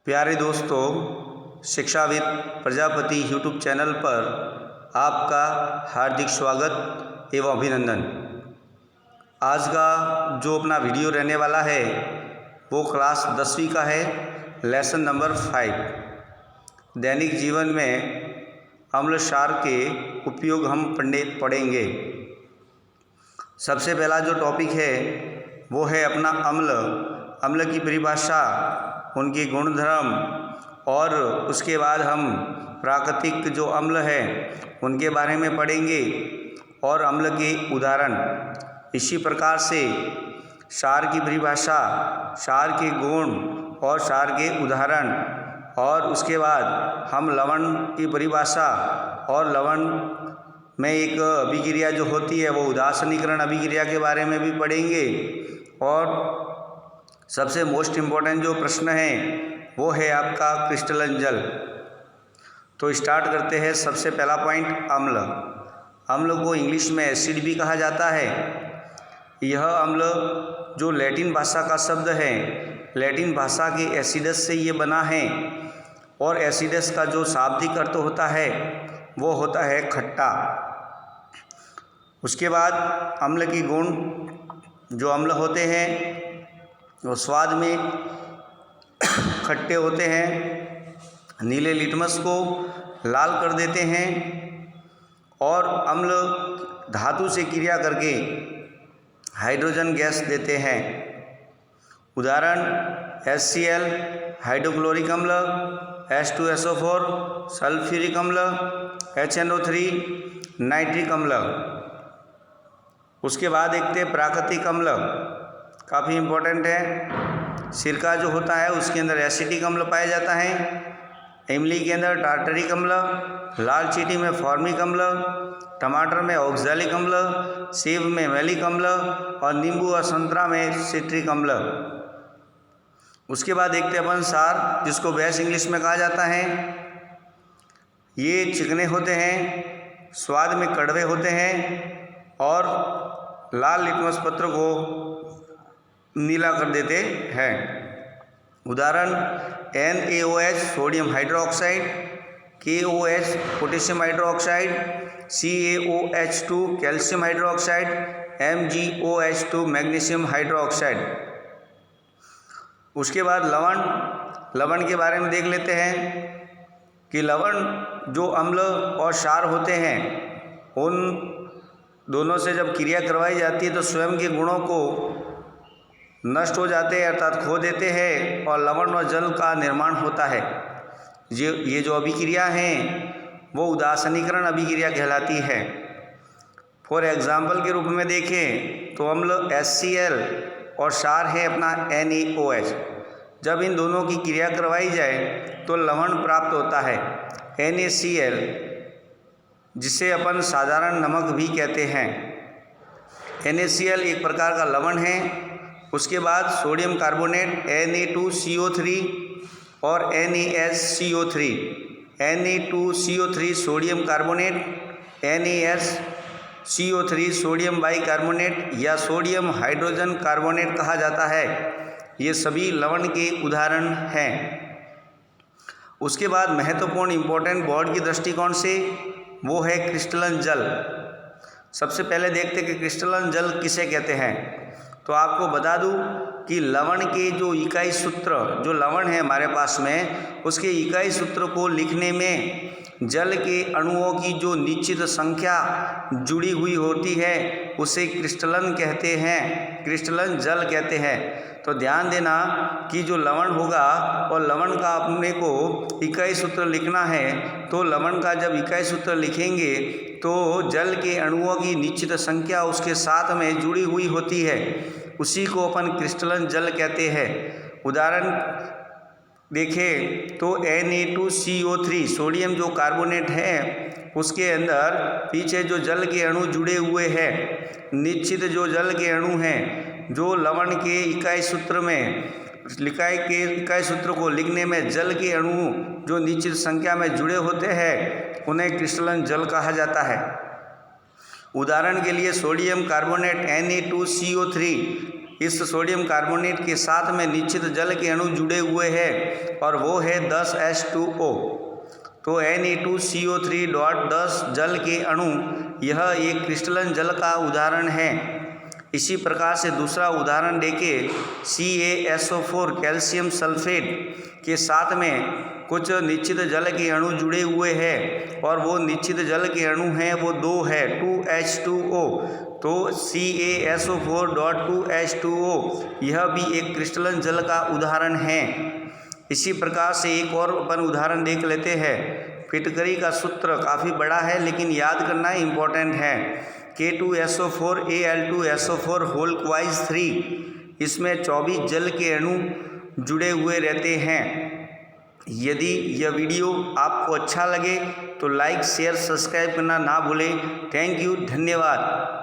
प्यारे दोस्तों, शिक्षाविद प्रजापति यूट्यूब चैनल पर आपका हार्दिक स्वागत एवं अभिनंदन। आज का जो अपना वीडियो रहने वाला है वो क्लास 10वीं का है, लेसन नंबर 5। दैनिक जीवन में अम्ल क्षार के उपयोग हम पढ़ेंगे। सबसे पहला जो टॉपिक है वो है अपना अम्ल की परिभाषा, उनके गुणधर्म, और उसके बाद हम प्राकृतिक जो अम्ल है उनके बारे में पढ़ेंगे और अम्ल के उदाहरण। इसी प्रकार से क्षार की परिभाषा, क्षार के गुण और क्षार के उदाहरण, और उसके बाद हम लवण की परिभाषा और लवण में एक अभिक्रिया जो होती है वो उदासीनीकरण अभिक्रिया के बारे में भी पढ़ेंगे। और सबसे मोस्ट इम्पोर्टेंट जो प्रश्न है वो है आपका क्रिस्टलन जल। तो स्टार्ट करते हैं। सबसे पहला पॉइंट, अम्ल को इंग्लिश में एसिड भी कहा जाता है। यह अम्ल जो लैटिन भाषा का शब्द है, लैटिन भाषा के एसिडस से ये बना है, और एसिडस का जो शाब्दिक अर्थ होता है वो होता है खट्टा। उसके बाद अम्ल की गुण, जो अम्ल होते हैं वो स्वाद में खट्टे होते हैं, नीले लिटमस को लाल कर देते हैं, और अम्ल धातु से क्रिया करके हाइड्रोजन गैस देते हैं। उदाहरण HCl हाइड्रोक्लोरिक अम्ल, H2SO4 सल्फ्यूरिक अम्ल, HNO3 नाइट्रिक अम्ल। उसके बाद देखते हैं प्राकृतिक अम्ल, काफ़ी इम्पोर्टेंट है। सिरका जो होता है उसके अंदर एसिटिक अम्ल पाया जाता है, इमली के अंदर टार्टरिक अम्ल, लाल चींटी में फॉर्मिक अम्ल, टमाटर में ऑक्सैलिक अम्ल, सेब में मैलिक अम्ल, और नींबू और संतरा में सिट्रिक अम्ल। उसके बाद देखते हैं अपन क्षार, जिसको बेस इंग्लिश में कहा जाता है। ये चिकने होते हैं, स्वाद में कड़वे होते हैं, और लाल लिटमस पत्र को नीला कर देते हैं। उदाहरण NaOH sodium hydroxide, KOH potassium hydroxide, CaOH2 calcium hydroxide, MgOH2 magnesium hydroxide. उसके बाद लवण के बारे में देख लेते हैं कि लवण जो अम्ल और क्षार होते हैं उन दोनों से जब क्रिया करवाई जाती है तो स्वयं के गुणों को नष्ट हो जाते हैं, अर्थात खो देते हैं, और लवण और जल का निर्माण होता है। ये जो अभिक्रिया हैं वो उदासीनीकरण अभिक्रिया कहलाती है। फॉर एग्जाम्पल के रूप में देखें तो अम्ल HCl और क्षार है अपना NaOH। जब इन दोनों की क्रिया करवाई जाए तो लवण प्राप्त होता है NaCl, जिसे अपन साधारण नमक भी कहते हैं। NaCl एक प्रकार का लवण है। उसके बाद सोडियम कार्बोनेट Na2CO3 और NaSCO3। Na2CO3 sodium carbonate, NaSCO3 sodium bicarbonate या सोडियम हाइड्रोजन कार्बोनेट कहा जाता है। ये सभी लवण के उदाहरण हैं। उसके बाद महत्वपूर्ण इम्पोर्टेंट बोर्ड की दृष्टिकोण से वो है क्रिस्टलन जल। सबसे पहले देखते हैं कि क्रिस्टलन जल किसे कहते हैं। तो आपको बता दूं कि लवण के जो इकाई सूत्र, जो लवण है हमारे पास में, उसके इकाई सूत्र को लिखने में जल के अणुओं की जो निश्चित संख्या जुड़ी हुई होती है उसे क्रिस्टलन कहते हैं, क्रिस्टलन जल कहते हैं। तो ध्यान देना कि जो लवण होगा और लवण का अपने को इकाई सूत्र लिखना है, तो लवण का जब इकाई सूत्र लिखेंगे तो जल के अणुओं की निश्चित संख्या उसके साथ में जुड़ी हुई होती है, उसी को अपन क्रिस्टलन जल कहते हैं। उदाहरण देखें तो Na2CO3 सोडियम जो कार्बोनेट है उसके अंदर पीछे जो जल के अणु जुड़े हुए हैं, निश्चित जो जल के अणु हैं, जो लवण के इकाई सूत्र में इकाई सूत्र को लिखने में जल के अणु जो निश्चित संख्या में जुड़े होते हैं उन्हें क्रिस्टलन जल कहा जाता है। उदाहरण के लिए सोडियम कार्बोनेट Na2CO3 इस सोडियम कार्बोनेट के साथ में निश्चित जल के अणु जुड़े हुए हैं और वो है 10H2O। तो Na2CO3 10 जल के अणु, यह एक क्रिस्टलन जल का उदाहरण है। इसी प्रकार से दूसरा उदाहरण देखें, CaSO4 कैल्शियम सल्फेट के साथ में कुछ निश्चित जल के अणु जुड़े हुए हैं और वो निश्चित जल के अणु हैं वो 2 है 2H2O। तो CaSO4 2H2O यह भी एक क्रिस्टलन जल का उदाहरण है। इसी प्रकार से एक और अपन उदाहरण देख लेते हैं। फिटकरी का सूत्र काफ़ी बड़ा है लेकिन याद करना इम्पोर्टेंट है। K2SO4 Al2SO4 होल क्वाइज 3, इसमें 24 जल के अणु जुड़े हुए रहते हैं। यदि यह वीडियो आपको अच्छा लगे तो लाइक शेयर सब्सक्राइब करना ना भूलें। थैंक यू, धन्यवाद।